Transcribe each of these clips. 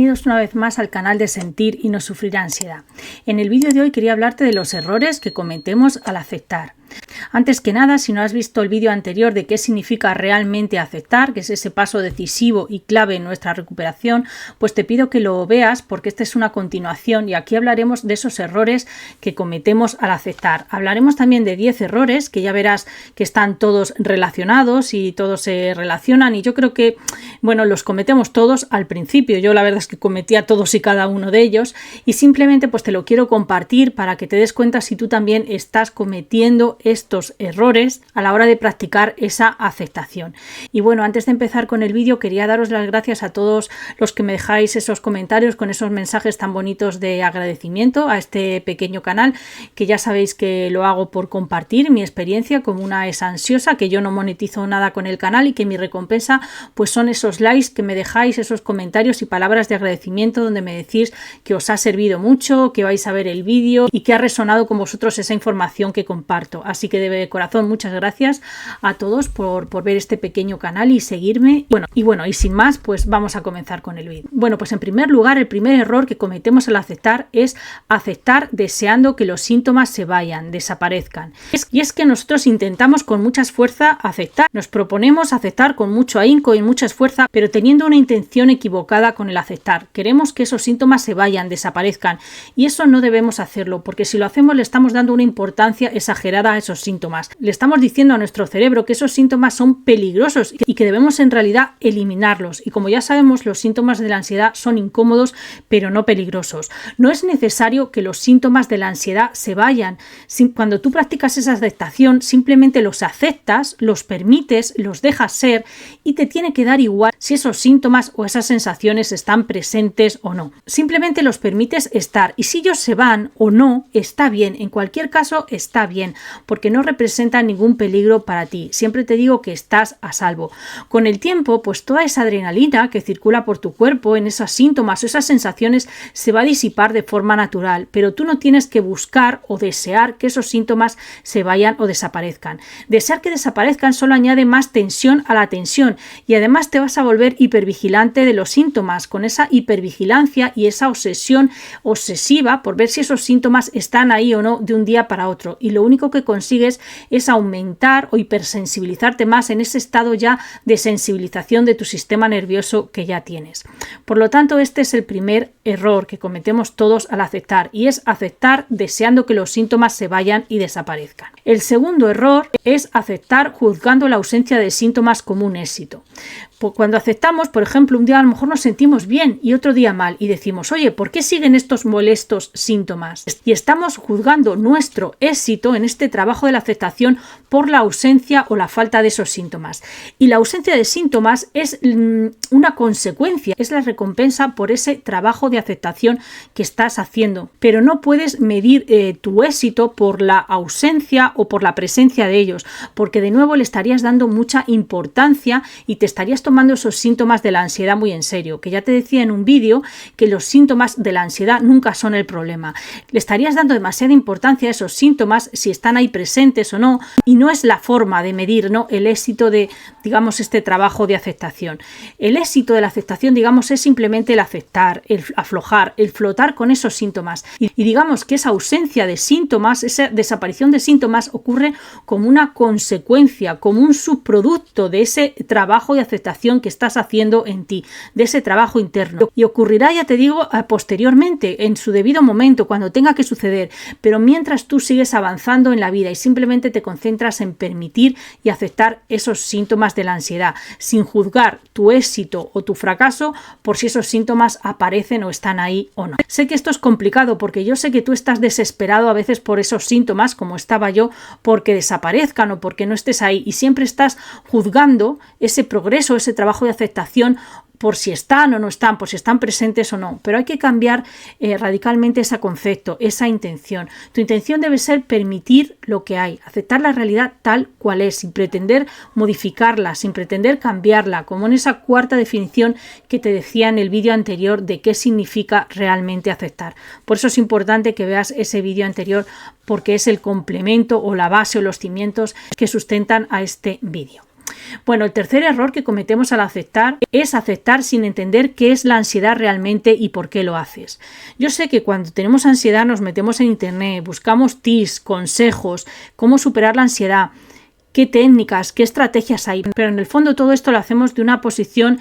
bienvenidos una vez más al canal de Sentir y no sufrir ansiedad. En el vídeo de hoy quería hablarte de los errores que cometemos al aceptar. Antes que nada, si no has visto el vídeo anterior de qué significa realmente aceptar, que es ese paso decisivo y clave en nuestra recuperación, pues te pido que lo veas porque esta es una continuación y aquí hablaremos de esos errores que cometemos al aceptar. Hablaremos también de 10 errores que ya verás que están todos relacionados y todos se relacionan y yo creo que, bueno, los cometemos todos al principio. Yo la verdad es que cometía todos y cada uno de ellos y simplemente pues te lo quiero compartir para que te des cuenta si tú también estás cometiendo estos errores a la hora de practicar esa aceptación. Y bueno, antes de empezar con el vídeo quería daros las gracias a todos los que me dejáis esos comentarios con esos mensajes tan bonitos de agradecimiento a este pequeño canal, que ya sabéis que lo hago por compartir mi experiencia. Como una es ansiosa, que yo no monetizo nada con el canal y que mi recompensa pues son esos likes que me dejáis, esos comentarios y palabras de agradecimiento donde me decís que os ha servido mucho, que vais a ver el vídeo y que ha resonado con vosotros esa información que comparto. Así que de corazón muchas gracias a todos por ver este pequeño canal y seguirme. Bueno, y sin más, pues vamos a comenzar con el vídeo. Bueno, pues en primer lugar, el primer error que cometemos al aceptar es aceptar deseando que los síntomas se vayan, desaparezcan. Y es que nosotros intentamos con mucha fuerza aceptar. Nos proponemos aceptar con mucho ahínco y mucha fuerza, pero teniendo una intención equivocada con el aceptar. Queremos que esos síntomas se vayan, desaparezcan. Y eso no debemos hacerlo, porque si lo hacemos le estamos dando una importancia exagerada a esos síntomas. Le estamos diciendo a nuestro cerebro que esos síntomas son peligrosos y que debemos en realidad eliminarlos. Y como ya sabemos, los síntomas de la ansiedad son incómodos, pero no peligrosos. No es necesario que los síntomas de la ansiedad se vayan. Cuando tú practicas esa aceptación, simplemente los aceptas, los permites, los dejas ser y te tiene que dar igual si esos síntomas o esas sensaciones están presentes o no. Simplemente los permites estar y si ellos se van o no, está bien. En cualquier caso, está bien, porque no representan ningún peligro para ti. Siempre te digo que estás a salvo. Con el tiempo, pues toda esa adrenalina que circula por tu cuerpo en esos síntomas o esas sensaciones se va a disipar de forma natural, pero tú no tienes que buscar o desear que esos síntomas se vayan o desaparezcan. Desear que desaparezcan solo añade más tensión a la tensión y además te vas a volver hipervigilante de los síntomas, con esa hipervigilancia y esa obsesión obsesiva por ver si esos síntomas están ahí o no de un día para otro. Y lo único que consigues es aumentar o hipersensibilizarte más en ese estado ya de sensibilización de tu sistema nervioso que ya tienes. Por lo tanto, este es el primer error que cometemos todos al aceptar y es aceptar deseando que los síntomas se vayan y desaparezcan. El segundo error es aceptar juzgando la ausencia de síntomas como un éxito. Cuando aceptamos, por ejemplo, un día a lo mejor nos sentimos bien y otro día mal y decimos, oye, ¿por qué siguen estos molestos síntomas? Y estamos juzgando nuestro éxito en este trabajo de la aceptación por la ausencia o la falta de esos síntomas. Y la ausencia de síntomas es una consecuencia, es la recompensa por ese trabajo de aceptación que estás haciendo. Pero no puedes medir tu éxito por la ausencia o por la presencia de ellos, porque de nuevo le estarías dando mucha importancia y te estarías tomando esos síntomas de la ansiedad muy en serio, que ya te decía en un vídeo que los síntomas de la ansiedad nunca son el problema. Le estarías dando demasiada importancia a esos síntomas si están ahí presentes o no, y no es la forma de medir, ¿no?, el éxito de, digamos, este trabajo de aceptación. El éxito de la aceptación, digamos, es simplemente el aceptar, el aflojar, el flotar con esos síntomas. Y digamos que esa ausencia de síntomas, esa desaparición de síntomas ocurre como una consecuencia, como un subproducto de ese trabajo de aceptación que estás haciendo en ti, de ese trabajo interno. Y ocurrirá, ya te digo, posteriormente, en su debido momento, cuando tenga que suceder. Pero mientras tú sigues avanzando en la vida y simplemente te concentras en permitir y aceptar esos síntomas de la ansiedad, sin juzgar tu éxito o tu fracaso por si esos síntomas aparecen o están ahí o no. Sé que esto es complicado porque yo sé que tú estás desesperado a veces por esos síntomas, como estaba yo, porque desaparezcan o porque no estés ahí y siempre estás juzgando ese progreso, ese trabajo de aceptación por si están o no están, por si están presentes o no. Pero hay que cambiar radicalmente ese concepto, esa intención. Tu intención debe ser permitir lo que hay, aceptar la realidad tal cual es, sin pretender modificarla, sin pretender cambiarla, como en esa cuarta definición que te decía en el vídeo anterior de qué significa realmente aceptar. Por eso es importante que veas ese vídeo anterior, porque es el complemento o la base o los cimientos que sustentan a este vídeo. Bueno, el tercer error que cometemos al aceptar es aceptar sin entender qué es la ansiedad realmente y por qué lo haces. Yo sé que cuando tenemos ansiedad nos metemos en internet, buscamos tips, consejos, cómo superar la ansiedad, qué técnicas, qué estrategias hay, pero en el fondo todo esto lo hacemos de una posición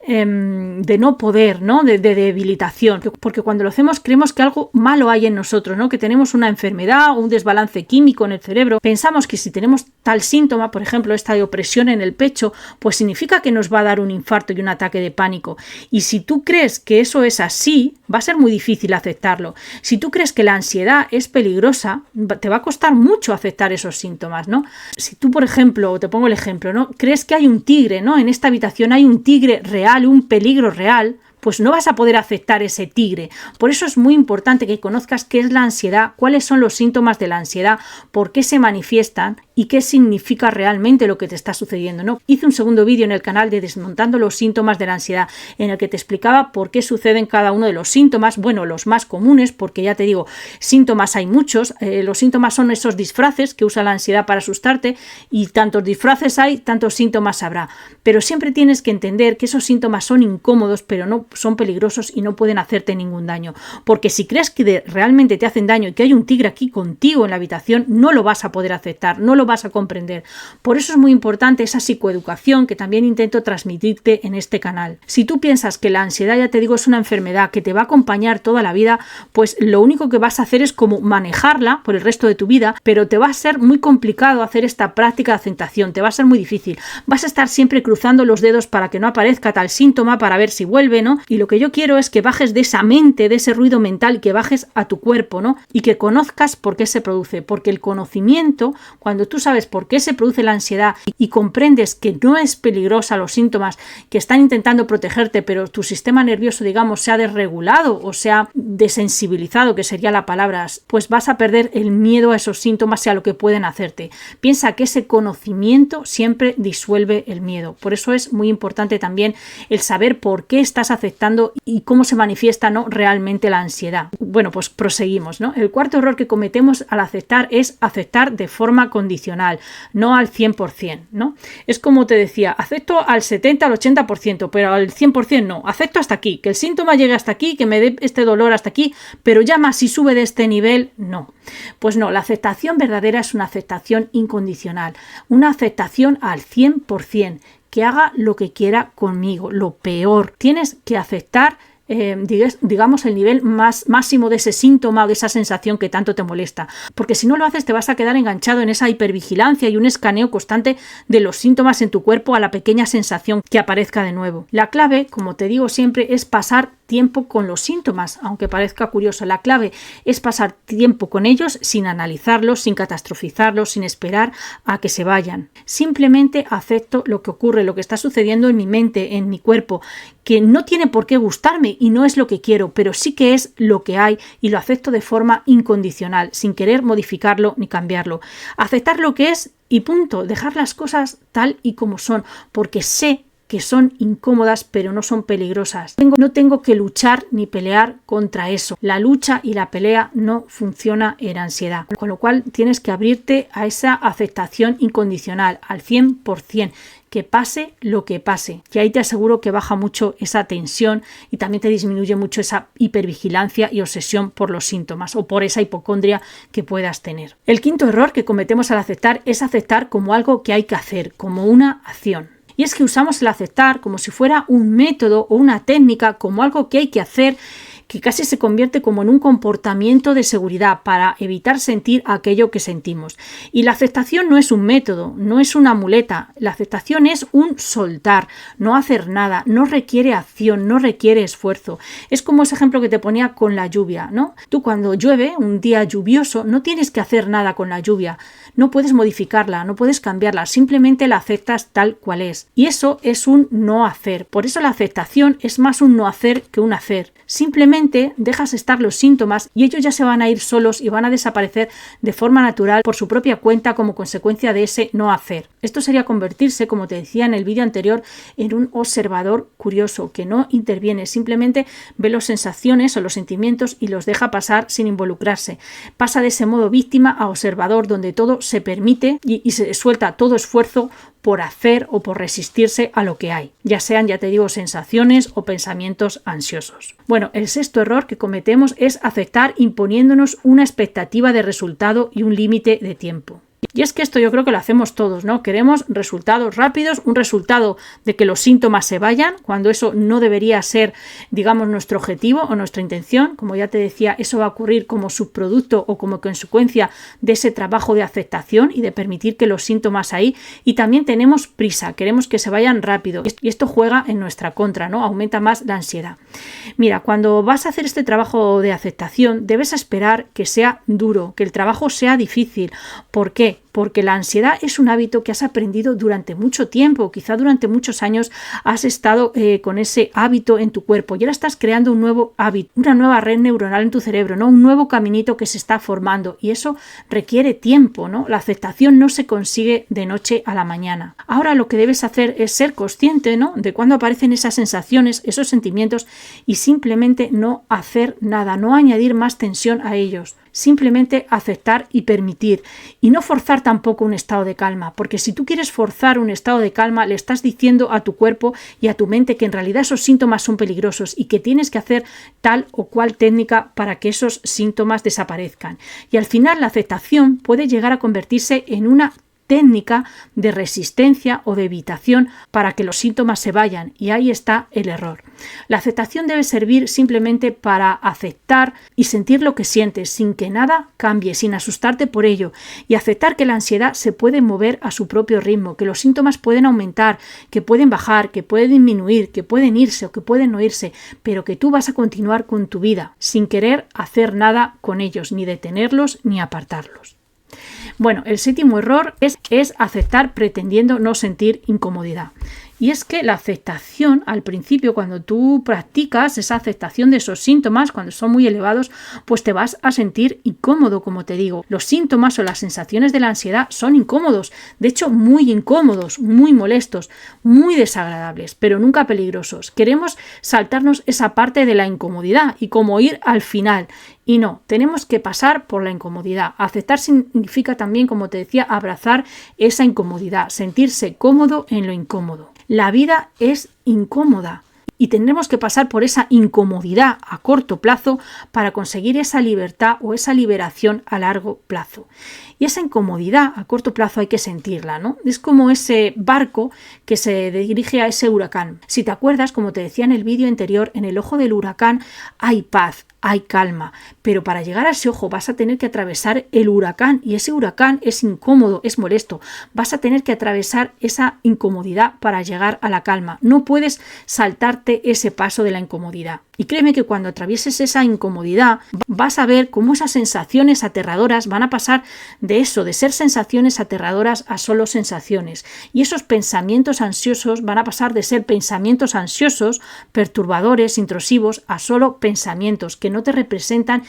de no poder, ¿no? De debilitación, porque cuando lo hacemos creemos que algo malo hay en nosotros, ¿no? Que tenemos una enfermedad o un desbalance químico en el cerebro. Pensamos que si tenemos tal síntoma, por ejemplo, esta de opresión en el pecho, pues significa que nos va a dar un infarto y un ataque de pánico. Y si tú crees que eso es así, va a ser muy difícil aceptarlo. Si tú crees que la ansiedad es peligrosa, te va a costar mucho aceptar esos síntomas, ¿no? Si tú, por ejemplo, te pongo el ejemplo, ¿no? Crees que hay un tigre, ¿no? En esta habitación hay un tigre real, un peligro real, pues no vas a poder aceptar ese tigre. Por eso es muy importante que conozcas qué es la ansiedad, cuáles son los síntomas de la ansiedad, por qué se manifiestan y qué significa realmente lo que te está sucediendo, ¿no? Hice un segundo vídeo en el canal de Desmontando los síntomas de la ansiedad, en el que te explicaba por qué suceden cada uno de los síntomas, bueno, los más comunes, porque ya te digo, síntomas hay muchos, los síntomas son esos disfraces que usa la ansiedad para asustarte, y tantos disfraces hay, tantos síntomas habrá, pero siempre tienes que entender que esos síntomas son incómodos, pero no son peligrosos y no pueden hacerte ningún daño, porque si crees que realmente te hacen daño y que hay un tigre aquí contigo en la habitación, no lo vas a poder aceptar, no lo vas a comprender. Por eso es muy importante esa psicoeducación que también intento transmitirte en este canal. Si tú piensas que la ansiedad, ya te digo, es una enfermedad que te va a acompañar toda la vida, pues lo único que vas a hacer es como manejarla por el resto de tu vida, pero te va a ser muy complicado hacer esta práctica de aceptación, te va a ser muy difícil. Vas a estar siempre cruzando los dedos para que no aparezca tal síntoma, para ver si vuelve, ¿no? Y lo que yo quiero es que bajes de esa mente, de ese ruido mental, que bajes a tu cuerpo, ¿no? Y que conozcas por qué se produce, porque el conocimiento, cuando tú sabes por qué se produce la ansiedad y comprendes que no es peligrosa los síntomas, que están intentando protegerte, pero tu sistema nervioso, digamos, se ha desregulado o se ha desensibilizado, que sería la palabra, pues vas a perder el miedo a esos síntomas y a lo que pueden hacerte. Piensa que ese conocimiento siempre disuelve el miedo. Por eso es muy importante también el saber por qué estás aceptando y cómo se manifiesta, ¿no?, realmente la ansiedad. Bueno, pues proseguimos, ¿no? El cuarto error que cometemos al aceptar es aceptar de forma condicional, no al 100%, ¿no? Es como te decía, acepto al 70, al 80%, pero al 100% no. Acepto hasta aquí, que el síntoma llegue hasta aquí, que me dé este dolor hasta aquí, pero ya más si sube de este nivel, no. Pues no, la aceptación verdadera es una aceptación incondicional, una aceptación al 100%, que haga lo que quiera conmigo, lo peor. Tienes que aceptar digamos el nivel máximo de ese síntoma o de esa sensación que tanto te molesta, porque si no lo haces te vas a quedar enganchado en esa hipervigilancia y un escaneo constante de los síntomas en tu cuerpo a la pequeña sensación que aparezca de nuevo. La clave, como te digo siempre, es pasar tiempo con los síntomas, aunque parezca curioso. La clave es pasar tiempo con ellos sin analizarlos, sin catastrofizarlos, sin esperar a que se vayan. Simplemente acepto lo que ocurre, lo que está sucediendo en mi mente, en mi cuerpo, que no tiene por qué gustarme y no es lo que quiero, pero sí que es lo que hay y lo acepto de forma incondicional, sin querer modificarlo ni cambiarlo. Aceptar lo que es y punto, dejar las cosas tal y como son, porque sé que son incómodas pero no son peligrosas. No tengo que luchar ni pelear contra eso. La lucha y la pelea no funciona en ansiedad, con lo cual tienes que abrirte a esa aceptación incondicional al 100%. Que pase lo que pase, que ahí te aseguro que baja mucho esa tensión y también te disminuye mucho esa hipervigilancia y obsesión por los síntomas o por esa hipocondria que puedas tener. El quinto error que cometemos al aceptar es aceptar como algo que hay que hacer, como una acción. Y es que usamos el aceptar como si fuera un método o una técnica, como algo que hay que hacer, que casi se convierte como en un comportamiento de seguridad para evitar sentir aquello que sentimos. Y la aceptación no es un método, no es una muleta. La aceptación es un soltar, no hacer nada, no requiere acción, no requiere esfuerzo. Es como ese ejemplo que te ponía con la lluvia, ¿no? Tú cuando llueve, un día lluvioso, no tienes que hacer nada con la lluvia. No puedes modificarla, no puedes cambiarla, simplemente la aceptas tal cual es. Y eso es un no hacer. Por eso la aceptación es más un no hacer que un hacer. Simplemente dejas estar los síntomas y ellos ya se van a ir solos y van a desaparecer de forma natural por su propia cuenta como consecuencia de ese no hacer. Esto sería convertirse, como te decía en el vídeo anterior, en un observador curioso que no interviene, simplemente ve las sensaciones o los sentimientos y los deja pasar sin involucrarse. Pasa de ese modo víctima a observador donde todo se permite y se suelta todo esfuerzo por hacer o por resistirse a lo que hay, ya sean, ya te digo, sensaciones o pensamientos ansiosos. Bueno, el sexto error que cometemos es afectar imponiéndonos una expectativa de resultado y un límite de tiempo. Y es que esto yo creo que lo hacemos todos, ¿no? Queremos resultados rápidos, un resultado de que los síntomas se vayan, cuando eso no debería ser, digamos, nuestro objetivo o nuestra intención. Como ya te decía, eso va a ocurrir como subproducto o como consecuencia de ese trabajo de aceptación y de permitir que los síntomas ahí. Y también tenemos prisa, queremos que se vayan rápido. Y esto juega en nuestra contra, ¿no? Aumenta más la ansiedad. Mira, cuando vas a hacer este trabajo de aceptación, debes esperar que sea duro, que el trabajo sea difícil. ¿Por qué? Porque la ansiedad es un hábito que has aprendido durante mucho tiempo, quizá durante muchos años has estado con ese hábito en tu cuerpo y ahora estás creando un nuevo hábito, una nueva red neuronal en tu cerebro, ¿no? Un nuevo caminito que se está formando y eso requiere tiempo, ¿no? La aceptación no se consigue de noche a la mañana. Ahora lo que debes hacer es ser consciente, ¿no? De cuando aparecen esas sensaciones, esos sentimientos y simplemente no hacer nada, no añadir más tensión a ellos. Simplemente aceptar y permitir y no forzar tampoco un estado de calma, porque si tú quieres forzar un estado de calma le estás diciendo a tu cuerpo y a tu mente que en realidad esos síntomas son peligrosos y que tienes que hacer tal o cual técnica para que esos síntomas desaparezcan. Y al final la aceptación puede llegar a convertirse en una técnica de resistencia o de evitación para que los síntomas se vayan y ahí está el error. La aceptación debe servir simplemente para aceptar y sentir lo que sientes sin que nada cambie, sin asustarte por ello y aceptar que la ansiedad se puede mover a su propio ritmo, que los síntomas pueden aumentar, que pueden bajar, que pueden disminuir, que pueden irse o que pueden no irse, pero que tú vas a continuar con tu vida sin querer hacer nada con ellos, ni detenerlos ni apartarlos. Bueno, el séptimo error es aceptar pretendiendo no sentir incomodidad. Y es que la aceptación, al principio, cuando tú practicas esa aceptación de esos síntomas, cuando son muy elevados, pues te vas a sentir incómodo, como te digo. Los síntomas o las sensaciones de la ansiedad son incómodos, de hecho muy incómodos, muy molestos, muy desagradables, pero nunca peligrosos. Queremos saltarnos esa parte de la incomodidad y como ir al final. Y no, tenemos que pasar por la incomodidad. Aceptar significa también, como te decía, abrazar esa incomodidad, sentirse cómodo en lo incómodo. La vida es incómoda y tendremos que pasar por esa incomodidad a corto plazo para conseguir esa libertad o esa liberación a largo plazo. Y esa incomodidad a corto plazo hay que sentirla, ¿no? Es como ese barco que se dirige a ese huracán. Si te acuerdas, como te decía en el vídeo anterior, en el ojo del huracán hay paz, hay calma, pero para llegar a ese ojo vas a tener que atravesar el huracán y ese huracán es incómodo, es molesto. Vas a tener que atravesar esa incomodidad para llegar a la calma. No puedes saltarte ese paso de la incomodidad. Y créeme que cuando atravieses esa incomodidad vas a ver cómo esas sensaciones aterradoras van a pasar de eso, de ser sensaciones aterradoras a solo sensaciones. Y esos pensamientos ansiosos van a pasar de ser pensamientos ansiosos, perturbadores, intrusivos, a solo pensamientos que no te representan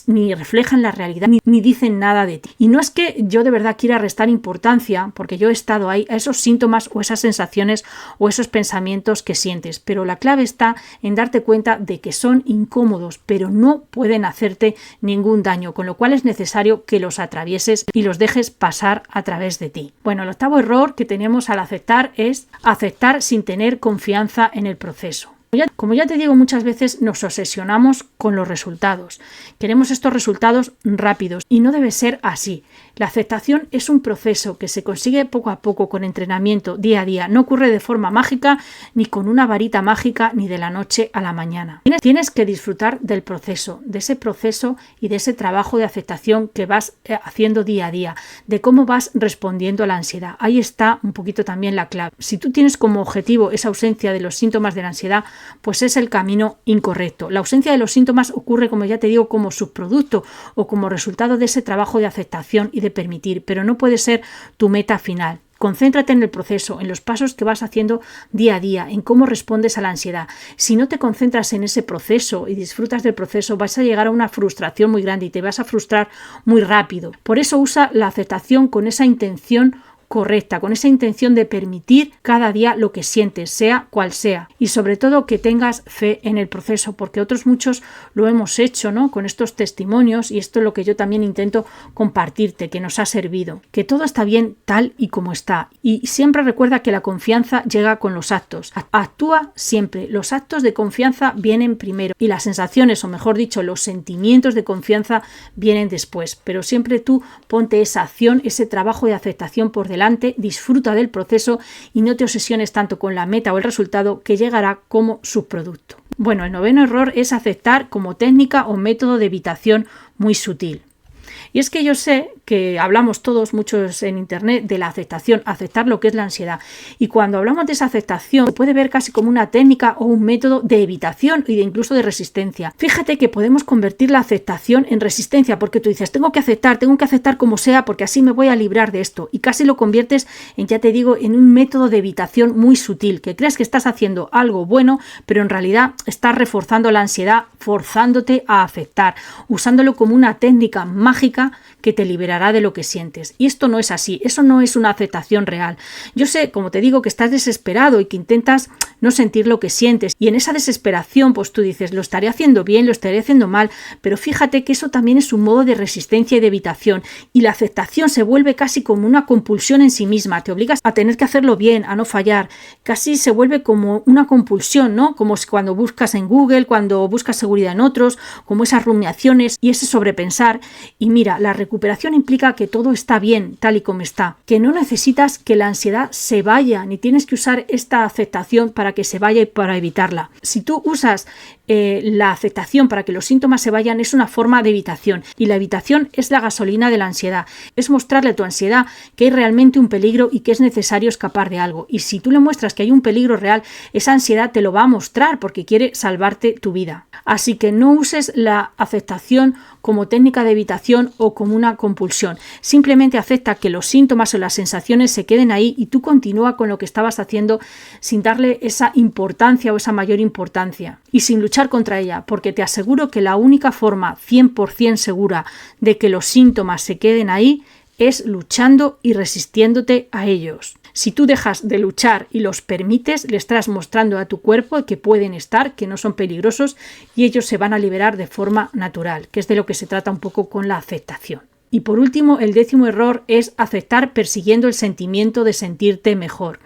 ni reflejan la realidad ni dicen nada de ti. Y no es que yo de verdad quiera restar importancia, porque yo he estado ahí, a esos síntomas o esas sensaciones o esos pensamientos que sientes, pero la clave está en darte cuenta de que son incómodos, pero no pueden hacerte ningún daño, con lo cual es necesario que los atravieses y los dejes pasar a través de ti. Bueno, el octavo error que tenemos al aceptar es aceptar sin tener confianza en el proceso. Como ya te digo, muchas veces nos obsesionamos con los resultados. Queremos estos resultados rápidos y no debe ser así. La aceptación es un proceso que se consigue poco a poco con entrenamiento día a día. No ocurre de forma mágica, ni con una varita mágica, ni de la noche a la mañana. Tienes que disfrutar del proceso, de ese proceso y de ese trabajo de aceptación que vas haciendo día a día, de cómo vas respondiendo a la ansiedad. Ahí está un poquito también la clave. Si tú tienes como objetivo esa ausencia de los síntomas de la ansiedad, pues es el camino incorrecto. La ausencia de los síntomas ocurre, como ya te digo, como subproducto o como resultado de ese trabajo de aceptación y de permitir, pero no puede ser tu meta final. Concéntrate en el proceso, en los pasos que vas haciendo día a día, en cómo respondes a la ansiedad. Si no te concentras en ese proceso y disfrutas del proceso, vas a llegar a una frustración muy grande y te vas a frustrar muy rápido. Por eso usa la aceptación con esa intención correcta, con esa intención de permitir cada día lo que sientes, sea cual sea. Y sobre todo que tengas fe en el proceso, porque otros muchos lo hemos hecho, ¿no? Con estos testimonios, y esto es lo que yo también intento compartirte, que nos ha servido. Que todo está bien tal y como está. Y siempre recuerda que la confianza llega con los actos. Actúa siempre. Los actos de confianza vienen primero y las sensaciones, o mejor dicho, los sentimientos de confianza vienen después. Pero siempre tú ponte esa acción, ese trabajo de aceptación por delante, disfruta del proceso y no te obsesiones tanto con la meta o el resultado que llegará como subproducto. Bueno, el noveno error es aceptar como técnica o método de evitación muy sutil. Y es que yo sé que hablamos todos, muchos en internet, de la aceptación, aceptar lo que es la ansiedad. Y cuando hablamos de esa aceptación, se puede ver casi como una técnica o un método de evitación y de incluso de resistencia. Fíjate que podemos convertir la aceptación en resistencia, porque tú dices, tengo que aceptar como sea, porque así me voy a librar de esto. Y casi lo conviertes en, ya te digo, en un método de evitación muy sutil, que crees que estás haciendo algo bueno, pero en realidad estás reforzando la ansiedad, forzándote a aceptar, usándolo como una técnica mágica que te liberará de lo que sientes. Y esto no es así, eso no es una aceptación real. Yo sé, como te digo, que estás desesperado y que intentas no sentir lo que sientes. Y en esa desesperación, pues tú dices, lo estaré haciendo bien, lo estaré haciendo mal, pero fíjate que eso también es un modo de resistencia y de evitación. Y la aceptación se vuelve casi como una compulsión en sí misma. Te obligas a tener que hacerlo bien, a no fallar. Casi se vuelve como una compulsión, ¿no? Como cuando buscas en Google, cuando buscas seguridad en otros, como esas rumiaciones y ese sobrepensar. Y mira, la recuperación implica que todo está bien, tal y como está, que no necesitas que la ansiedad se vaya, ni tienes que usar esta aceptación para que se vaya y para evitarla. Si tú usas la aceptación para que los síntomas se vayan, es una forma de evitación, y la evitación es la gasolina de la ansiedad, es mostrarle a tu ansiedad que hay realmente un peligro y que es necesario escapar de algo. Y si tú le muestras que hay un peligro real, esa ansiedad te lo va a mostrar porque quiere salvarte tu vida. Así que no uses la aceptación como técnica de evitación o como una compulsión. Simplemente acepta que los síntomas o las sensaciones se queden ahí y tú continúa con lo que estabas haciendo sin darle esa importancia o esa mayor importancia y sin luchar contra ella, porque te aseguro que la única forma 100% segura de que los síntomas se queden ahí es luchando y resistiéndote a ellos. Si tú dejas de luchar y los permites, le estás mostrando a tu cuerpo que pueden estar, que no son peligrosos y ellos se van a liberar de forma natural, que es de lo que se trata un poco con la aceptación. Y por último, el 10º error es aceptar persiguiendo el sentimiento de sentirte mejor.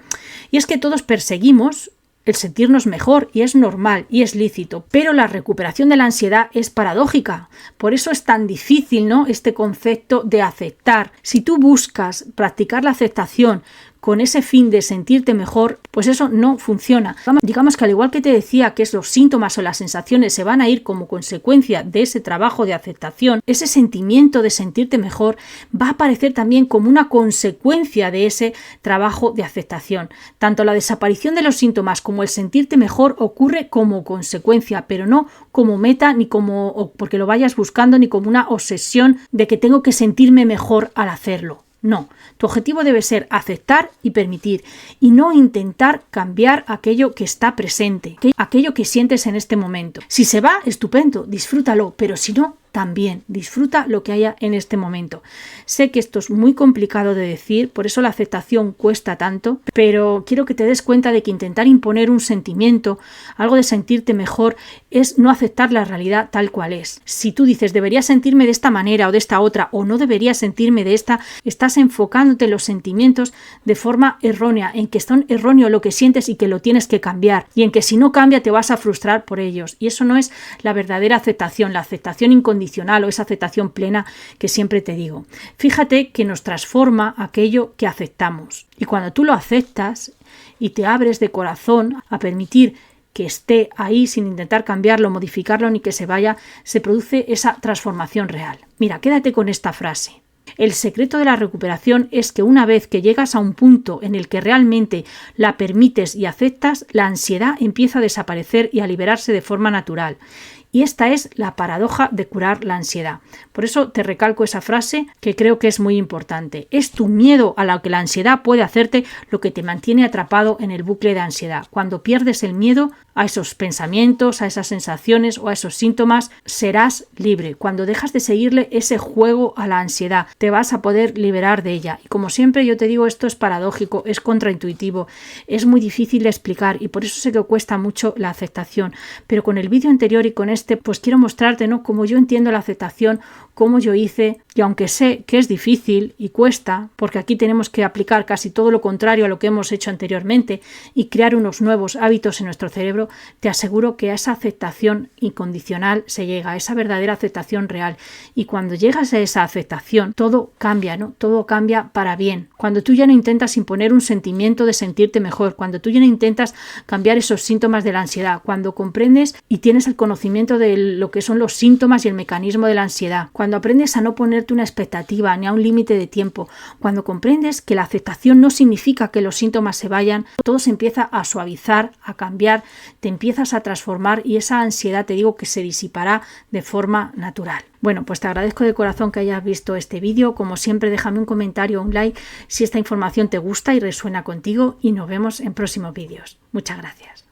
Y es que todos perseguimos el sentirnos mejor y es normal y es lícito, pero la recuperación de la ansiedad es paradójica. Por eso es tan difícil, ¿no?, este concepto de aceptar. Si tú buscas practicar la aceptación con ese fin de sentirte mejor, pues eso no funciona. Digamos que al igual que te decía que los síntomas o las sensaciones se van a ir como consecuencia de ese trabajo de aceptación, ese sentimiento de sentirte mejor va a aparecer también como una consecuencia de ese trabajo de aceptación. Tanto la desaparición de los síntomas como el sentirte mejor ocurre como consecuencia, pero no como meta ni como porque lo vayas buscando ni como una obsesión de que tengo que sentirme mejor al hacerlo. No, tu objetivo debe ser aceptar y permitir y no intentar cambiar aquello que está presente, aquello que sientes en este momento. Si se va, estupendo, disfrútalo, pero si no, también disfruta lo que haya en este momento. Sé que esto es muy complicado de decir, por eso la aceptación cuesta tanto, pero quiero que te des cuenta de que intentar imponer un sentimiento, algo de sentirte mejor, es no aceptar la realidad tal cual es. Si tú dices debería sentirme de esta manera o de esta otra, o no debería sentirme de esta, estás enfocándote los sentimientos de forma errónea, en que son erróneo lo que sientes y que lo tienes que cambiar, y en que si no cambia te vas a frustrar por ellos. Y eso no es la verdadera aceptación, la aceptación incondicional o esa aceptación plena que siempre te digo. Fíjate que nos transforma aquello que aceptamos. Y cuando tú lo aceptas y te abres de corazón a permitir que esté ahí sin intentar cambiarlo, modificarlo ni que se vaya, se produce esa transformación real. Mira, quédate con esta frase. El secreto de la recuperación es que una vez que llegas a un punto en el que realmente la permites y aceptas, la ansiedad empieza a desaparecer y a liberarse de forma natural. Y esta es la paradoja de curar la ansiedad. Por eso te recalco esa frase que creo que es muy importante. Es tu miedo a lo que la ansiedad puede hacerte lo que te mantiene atrapado en el bucle de ansiedad. Cuando pierdes el miedo a esos pensamientos, a esas sensaciones o a esos síntomas, serás libre. Cuando dejas de seguirle ese juego a la ansiedad, te vas a poder liberar de ella. Y como siempre yo te digo, esto es paradójico, es contraintuitivo, es muy difícil de explicar y por eso sé que cuesta mucho la aceptación. Pero con el vídeo anterior y con este, pues quiero mostrarte, ¿no?, cómo yo entiendo la aceptación, cómo yo hice, y aunque sé que es difícil y cuesta, porque aquí tenemos que aplicar casi todo lo contrario a lo que hemos hecho anteriormente y crear unos nuevos hábitos en nuestro cerebro, te aseguro que a esa aceptación incondicional se llega, a esa verdadera aceptación real. Y cuando llegas a esa aceptación, todo cambia, ¿no? Todo cambia para bien. Cuando tú ya no intentas imponer un sentimiento de sentirte mejor, cuando tú ya no intentas cambiar esos síntomas de la ansiedad, cuando comprendes y tienes el conocimiento de lo que son los síntomas y el mecanismo de la ansiedad, cuando aprendes a no ponerte una expectativa ni a un límite de tiempo, cuando comprendes que la aceptación no significa que los síntomas se vayan, todo se empieza a suavizar, a cambiar, te empiezas a transformar y esa ansiedad, te digo, que se disipará de forma natural. Bueno, pues te agradezco de corazón que hayas visto este vídeo. Como siempre, déjame un comentario o un like si esta información te gusta y resuena contigo y nos vemos en próximos vídeos. Muchas gracias.